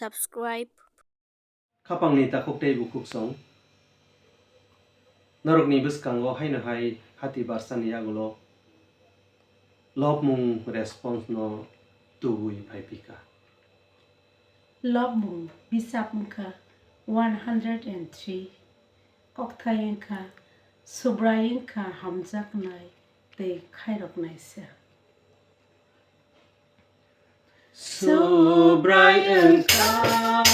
subscribe. Kapang ni ta Kokthai bukuk song. Narok ni buskango hai na hai hati barsan yagulo. Lobmung response no tuwi pai pika. Lobmung wngkha 103 Kokthai wngkha Subrai wngkha hamjaknai tei khairoknaisa. Subrai wngkha